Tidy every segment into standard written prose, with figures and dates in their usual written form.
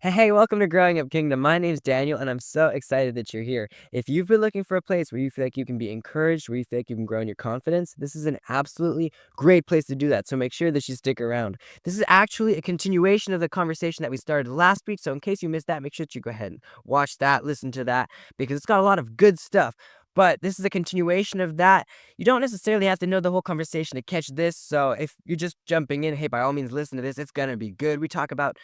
Hey, welcome to Growing Up Kingdom. My name's Daniel, and I'm so excited that you're here. If you've been looking for a place where you feel like you can be encouraged, where you feel like you can grow in your confidence, this is an absolutely great place to do that. So make sure that you stick around. This is actually a continuation of the conversation that we started last week. So in case you missed that, make sure that you go ahead and watch that, listen to that, because it's got a lot of good stuff. But this is a continuation of that. You don't necessarily have to know the whole conversation to catch this. So if you're just jumping in, hey, by all means, listen to this. It's going to be good. We talk about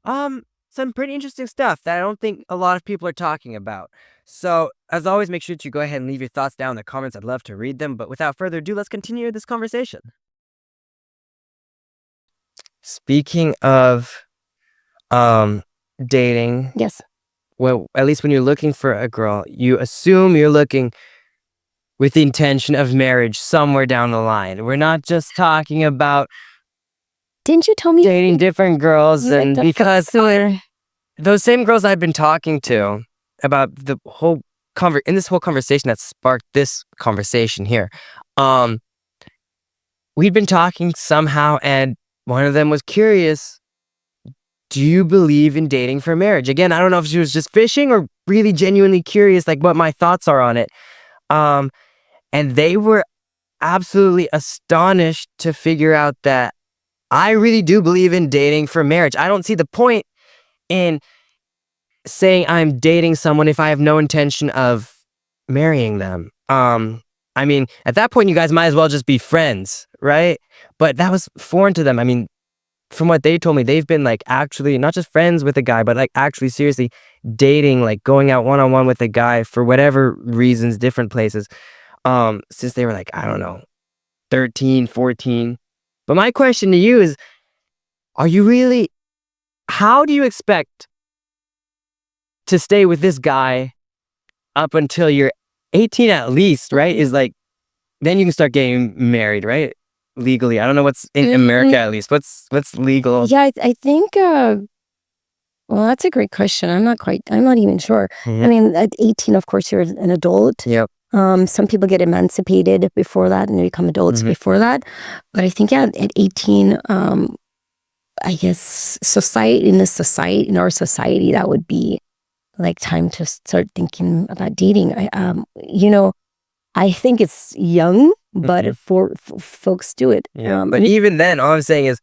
um, some pretty interesting stuff that I don't think a lot of people are talking about. So, as always, make sure to go ahead and leave your thoughts down in the comments. I'd love to read them. But without further ado, let's continue this conversation. Speaking of dating, Yes. well, at least when you're looking for a girl, you assume you're looking with the intention of marriage somewhere down the line. We're not just talking about Didn't you tell me dating different girls, and because those same girls I've been talking to about the whole in this whole conversation that sparked this conversation here, we'd been talking somehow, and one of them was curious, do you believe in dating for marriage? Again, I don't know if she was just fishing or really genuinely curious, like what my thoughts are on it. And they were absolutely astonished to figure out that I really do believe in dating for marriage. I don't see the point in saying I'm dating someone if I have no intention of marrying them. I mean, at that point, you guys might as well just be friends, right? But that was foreign to them. I mean, from what they told me, they've been like actually not just friends with a guy, but like actually seriously dating, like going out one-on-one with a guy for whatever reasons, different places, since they were like, I don't know, 13, 14. But my question to you is, how do you expect to stay with this guy up until you're 18 at least, right? Is like, then you can start getting married, right? Legally. I don't know what's in America at least. What's legal? Yeah, I think, well, that's a great question. I'm not even sure. I mean, at 18, of course, you're an adult. Yep. Some people get emancipated before that and they become adults before that. But I think, yeah, at 18, I guess in our society, that would be like time to start thinking about dating. I think it's young, but for folks do it. Yeah. But even then, all I'm saying is,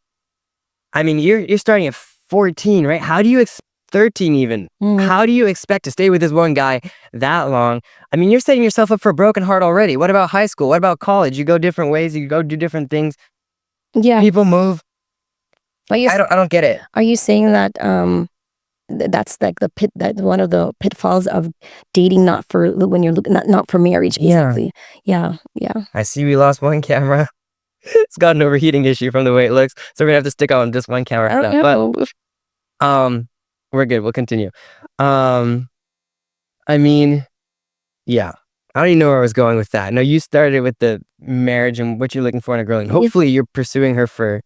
I mean, you're starting at 14, right? How do you 13 even? How do you expect to stay with this one guy that long? I mean, you're setting yourself up for a broken heart already. What about high school? What about college? You go different ways. You go do different things. Yeah. People move. But I don't get it. Are you saying that that's like one of the pitfalls of dating not for when you're looking not for marriage, basically? Yeah. I see we lost one camera. It's got an overheating issue from the way it looks, so we're gonna have to stick on this one camera for that. But we're good. We'll continue. I mean, yeah. I don't even know where I was going with that. No, you started with the marriage and what you're looking for in a girl, and hopefully you're pursuing her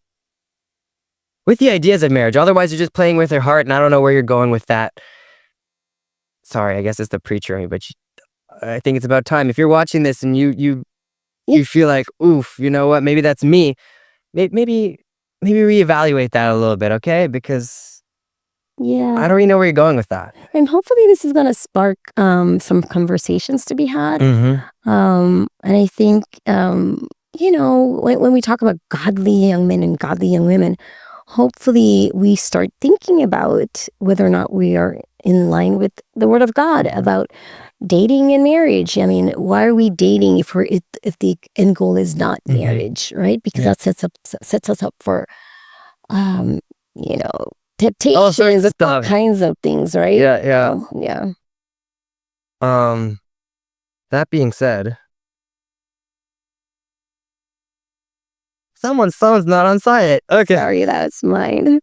with the ideas of marriage. Otherwise, you're just playing with her heart, and I don't know where you're going with that. Sorry, I guess it's the preacher in me, but I think it's about time. If you're watching this and you feel like, oof, you know what? Maybe that's me. Maybe reevaluate that a little bit, okay? Because I don't really know where you're going with that. And hopefully this is going to spark some conversations to be had. And I think, when we talk about godly young men and godly young women, hopefully we start thinking about whether or not we are in line with the Word of God about dating and marriage. I mean, why are we dating if the end goal is not marriage, right? Because that sets us up for, temptations, all kinds of things, right? Yeah. That being said, someone's phone's not on silent. Okay. Sorry, that's mine.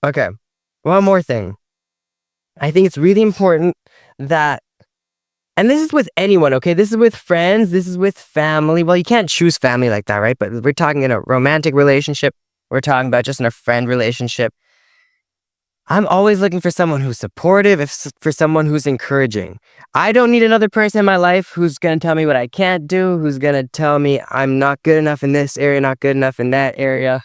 Okay. One more thing. I think it's really important that, and this is with anyone, okay? This is with friends. This is with family. Well, you can't choose family like that, right? But we're talking in a romantic relationship. We're talking about just in a friend relationship. I'm always looking for someone who's supportive, for someone who's encouraging. I don't need another person in my life who's going to tell me what I can't do, who's going to tell me I'm not good enough in this area, not good enough in that area.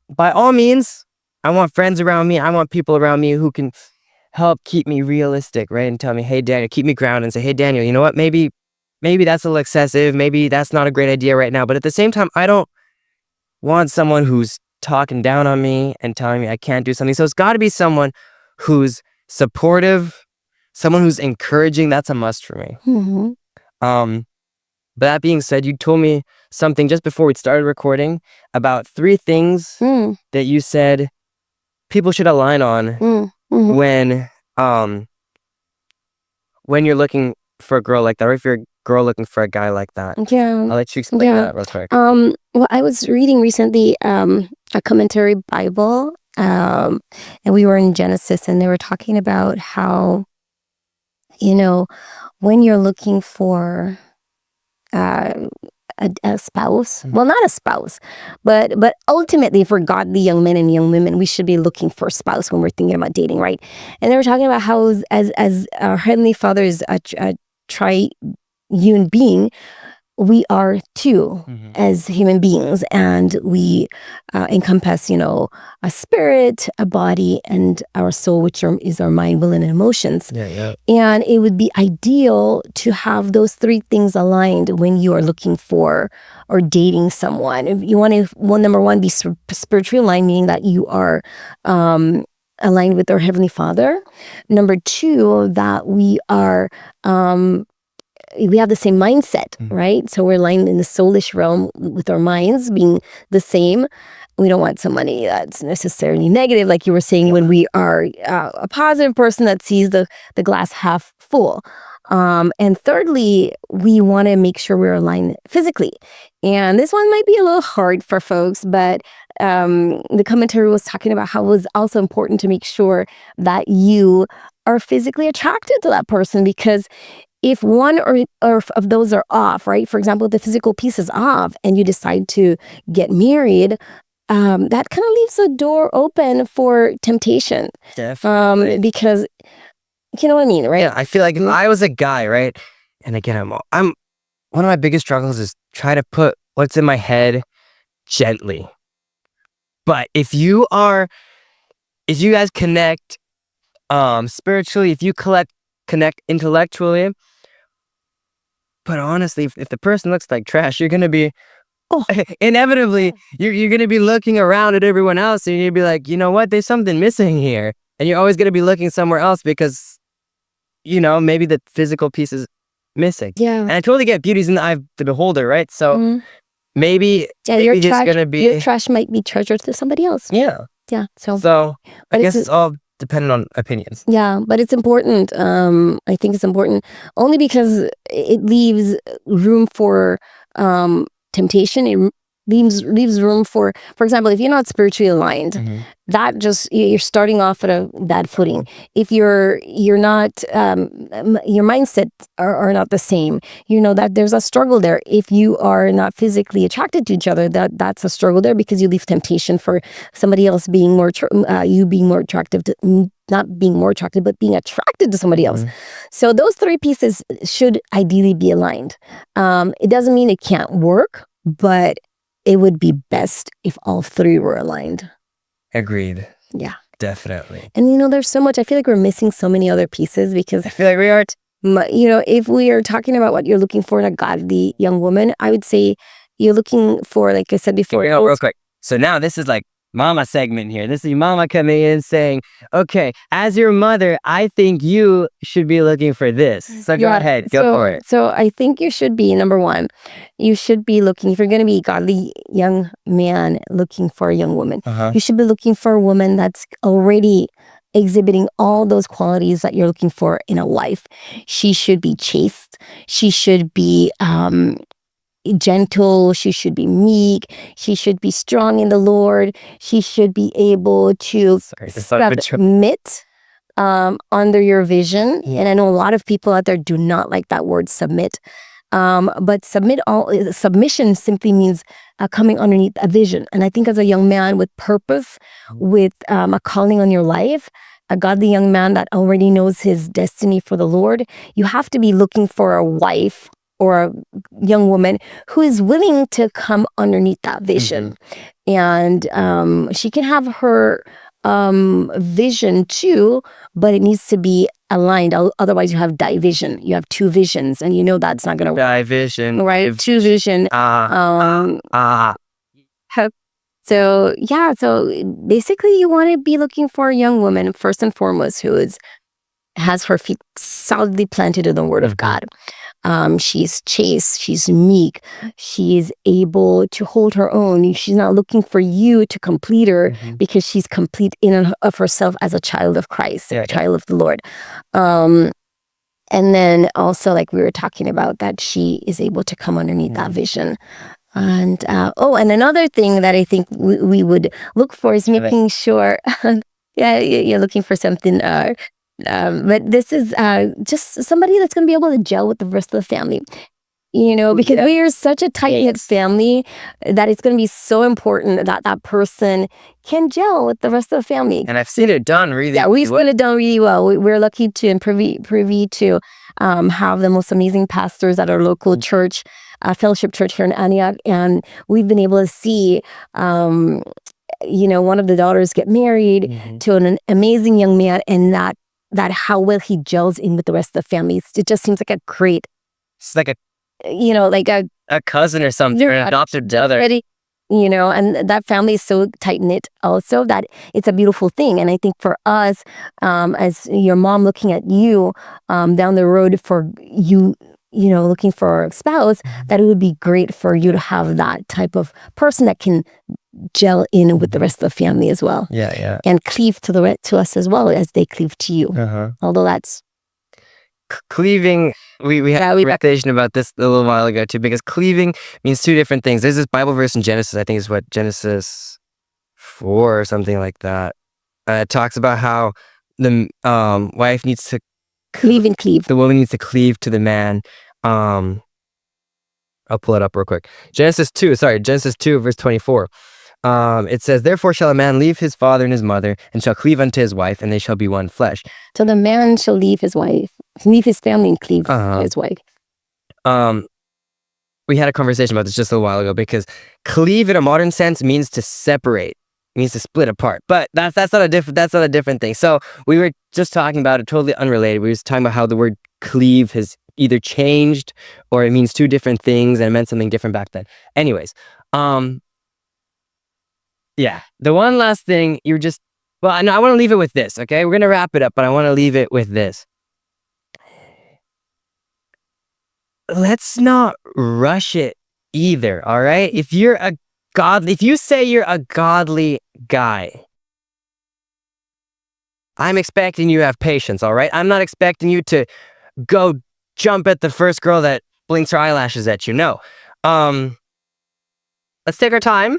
by all means, I want friends around me. I want people around me who can help keep me realistic, right? And tell me, hey, Daniel, keep me grounded and say, hey, Daniel, you know what? Maybe that's a little excessive. Maybe that's not a great idea right now. But at the same time, I don't want someone who's talking down on me and telling me I can't do something. So it's got to be someone who's supportive, someone who's encouraging. That's a must for me. Mm-hmm. But that being said, you told me something just before we started recording about 3 things that you said people should align on when you're looking for a girl like that, or if you're a girl looking for a guy like that. Yeah. I'll let you explain that real quick. Well, I was reading recently a commentary Bible, and we were in Genesis, and they were talking about how, when you're looking for a spouse, well, not a spouse, but ultimately for godly young men and young women, we should be looking for a spouse when we're thinking about dating, right? And they were talking about how as our Heavenly Father is a triune being, we are too as human beings, and we encompass, a spirit, a body, and our soul, which is our mind, will, and emotions. And it would be ideal to have those 3 things aligned when you are looking for or dating someone. If you want to, number 1, be spiritually aligned, meaning that you are aligned with our Heavenly Father. Number 2, that we have the same mindset, right? So we're aligned in the soulish realm with our minds being the same. We don't want somebody that's necessarily negative, like you were saying, when we are a positive person that sees the glass half full. And thirdly, we want to make sure we're aligned physically. And this one might be a little hard for folks, but the commentary was talking about how it was also important to make sure that you are physically attracted to that person, because if one or of those are off, right? For example, if the physical piece is off and you decide to get married, that kind of leaves a door open for temptation. Definitely. Because you know what I mean, right? Yeah, I feel like if I was a guy, right? And again, I'm one of my biggest struggles is try to put what's in my head gently. But if you guys connect spiritually, if you connect intellectually, but honestly, if the person looks like trash, you're gonna be inevitably you're gonna be looking around at everyone else, and you're gonna be like, you know what? There's something missing here, and you're always gonna be looking somewhere else because, maybe the physical piece is missing. Yeah. And I totally get beauty's in the eye of the beholder, right? So maybe your just gonna be your trash might be treasure to somebody else. Yeah. So I guess it's all dependent on opinions. Yeah, but it's important. I think it's important only because it leaves room for temptation. It leaves room for example, if you're not spiritually aligned, that just, you're starting off at a bad footing. If you're not, your mindset are not the same, that there's a struggle there. If you are not physically attracted to each other, that's a struggle there, because you leave temptation for somebody else being more you being more attractive to, not being more attractive, but being attracted to somebody else. So those 3 pieces should ideally be aligned. It doesn't mean it can't work, but it would be best if all 3 were aligned. Agreed. Yeah. Definitely. And there's so much, I feel like we're missing so many other pieces, because I feel like we are. If we are talking about what you're looking for in a godly young woman, I would say you're looking for, like I said before. Real quick. So now this is like mama segment here. This is your mama coming in saying, okay, as your mother, I think you should be looking for this. So go ahead, go for it. So I think you should be, number 1, you should be looking, if you're going to be a godly young man looking for a young woman, you should be looking for a woman that's already exhibiting all those qualities that you're looking for in a wife. She should be chaste. She should be gentle, she should be meek, she should be strong in the Lord, she should be able to submit under your vision. And I know a lot of people out there do not like that word submit, but submission simply means coming underneath a vision. And I think as a young man with purpose, with a calling on your life, a godly young man that already knows his destiny for the Lord, you have to be looking for a wife or a young woman who is willing to come underneath that vision. and she can have her vision too, but it needs to be aligned. Otherwise, you have division. You have two visions, and you know that's not going to work. Division. Right? Two vision. So yeah, so basically you want to be looking for a young woman, first and foremost, who has her feet solidly planted in the Word of God. She's chaste, she's meek, she's able to hold her own. She's not looking for you to complete her because she's complete in and of herself as a child of Christ, a child of the Lord. And then also, like we were talking about, that she is able to come underneath that vision. And and another thing that I think we would look for is making sure, you're looking for something, but this is just somebody that's going to be able to gel with the rest of the family. Because we are such a tight-knit family that it's going to be so important that that person can gel with the rest of the family. And I've seen it done really well. Yeah, we've seen it done really well. We're lucky to and privy to have the most amazing pastors at our local church, Fellowship Church here in Antioch, and we've been able to see one of the daughters get married to an amazing young man, and that how well he gels in with the rest of the family. It just seems like a great, it's like a cousin or something, or an adopted brother. And that family is so tight-knit also that it's a beautiful thing. And I think for us, as your mom looking at you down the road for you, looking for a spouse, that it would be great for you to have that type of person that can gel in with the rest of the family as well. Yeah. And cleave to us as well as they cleave to you. Although that's cleaving. We had a conversation about this a little while ago too, because cleaving means two different things. There's this Bible verse in Genesis, I think it's Genesis 4 or something like that. It talks about how the wife needs to cleave. The woman needs to cleave to the man. I'll pull it up real quick. Genesis 2 verse 24. It says, "Therefore shall a man leave his father and his mother, and shall cleave unto his wife, and they shall be one flesh." So the man shall leave his family, and cleave to his wife. We had a conversation about this just a little while ago, because cleave in a modern sense means to separate, means to split apart. But that's not a different thing. So we were just talking about it, totally unrelated. We were just talking about how the word cleave has either changed or it means two different things, and it meant something different back then. Anyways, yeah, the one last thing I want to leave it with this, okay? We're going to wrap it up, but I want to leave it with this. Let's not rush it either, all right? If you say you're a godly guy, I'm expecting you to have patience, all right? I'm not expecting you to go jump at the first girl that blinks her eyelashes at you. No. Let's take our time.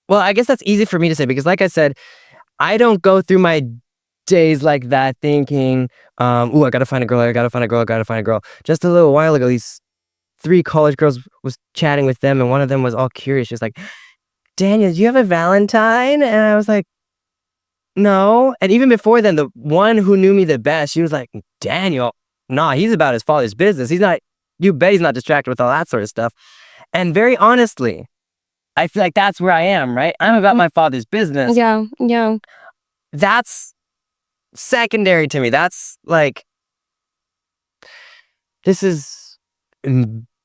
Well, I guess that's easy for me to say, because like I said, I don't go through my days like that thinking, I gotta find a girl. Just a little while ago, these 3 college girls was chatting with them, and one of them was all curious. She was like, "Daniel, do you have a Valentine?" And I was like, "No." And even before then, the one who knew me the best, she was like, "Daniel, nah, he's about his father's business. You bet he's not distracted with all that sort of stuff." And very honestly, I feel like that's where I am, right? I'm about my father's business. Yeah. That's secondary to me. That's like, this is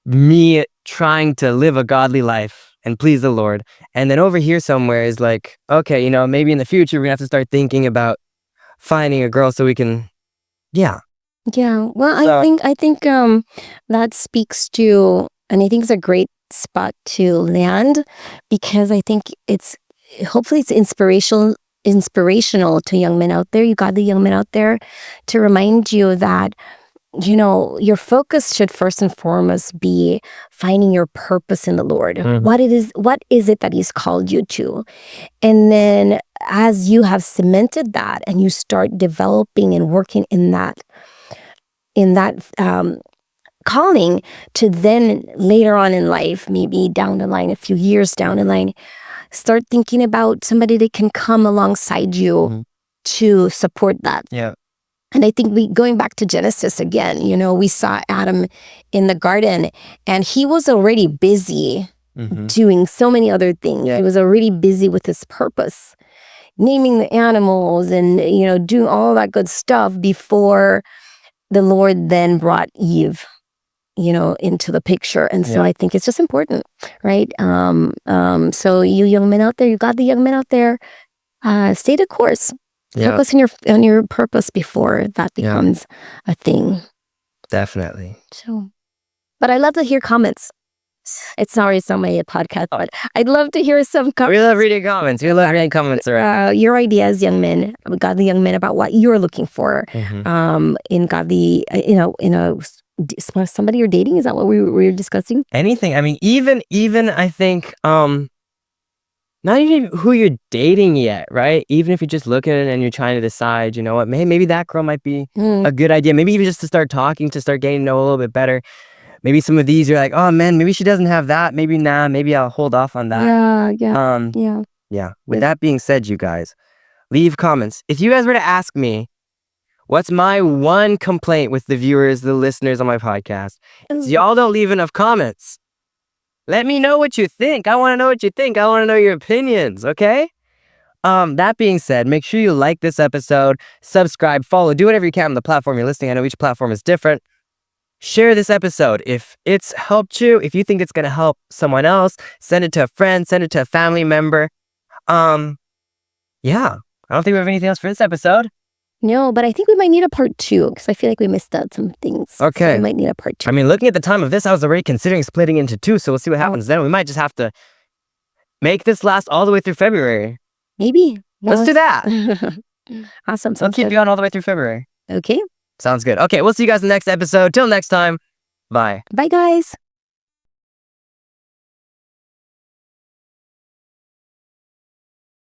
me trying to live a godly life and please the Lord. And then over here somewhere is like, okay, maybe in the future we're gonna have to start thinking about finding a girl so we can, yeah. Well, I think that speaks to, and I think it's a great spot to land, because I think hopefully it's inspirational to young men out there, you godly young men out there, to remind you that your focus should first and foremost be finding your purpose in the Lord. What is it that He's called you to? And then as you have cemented that and you start developing and working in that calling, to then later on in life, maybe down the line, a few years down the line, start thinking about somebody that can come alongside you to support that. Yeah. And I think going back to Genesis again, we saw Adam in the garden, and he was already busy doing so many other things. Yeah. He was already busy with his purpose, naming the animals and, doing all that good stuff before the Lord then brought Eve, into the picture. And so I think it's just important, right? So you young men out there, you got the young men out there, stay the course. Focus on your purpose before that becomes a thing. Definitely. So, but I love to hear comments. It's not my podcast, but I'd love to hear some comments. We love reading comments. We love reading comments around. Your ideas, young men, godly young men, about what you're looking for in godly, somebody you're dating. Is that what we were discussing? Anything. I mean, even I think, not even who you're dating yet, right? Even if you're just looking and you're trying to decide, you know what, maybe that girl might be a good idea. Maybe even just to start talking, to start getting to know a little bit better. Maybe some of these you're like, oh man, maybe she doesn't have that. Maybe maybe I'll hold off on that. Yeah. With that being said, you guys, leave comments. If you guys were to ask me, what's my one complaint with the viewers, the listeners on my podcast? Is y'all don't leave enough comments. Let me know what you think. I want to know what you think. I want to know your opinions, okay? That being said, make sure you like this episode, subscribe, follow, do whatever you can on the platform you're listening. I know each platform is different. Share this episode. If it's helped you, if you think it's going to help someone else, send it to a friend, send it to a family member. I don't think we have anything else for this episode. No, but I think we might need a part 2 because I feel like we missed out some things. Okay. So we might need a part 2. I mean, looking at the time of this, I was already considering splitting into 2, so we'll see what happens then. We might just have to make this last all the way through February. Maybe. Let's do that. Awesome. Let's keep you on all the way through February. Okay. Sounds good. Okay, we'll see you guys in the next episode. Till next time. Bye. Bye, guys.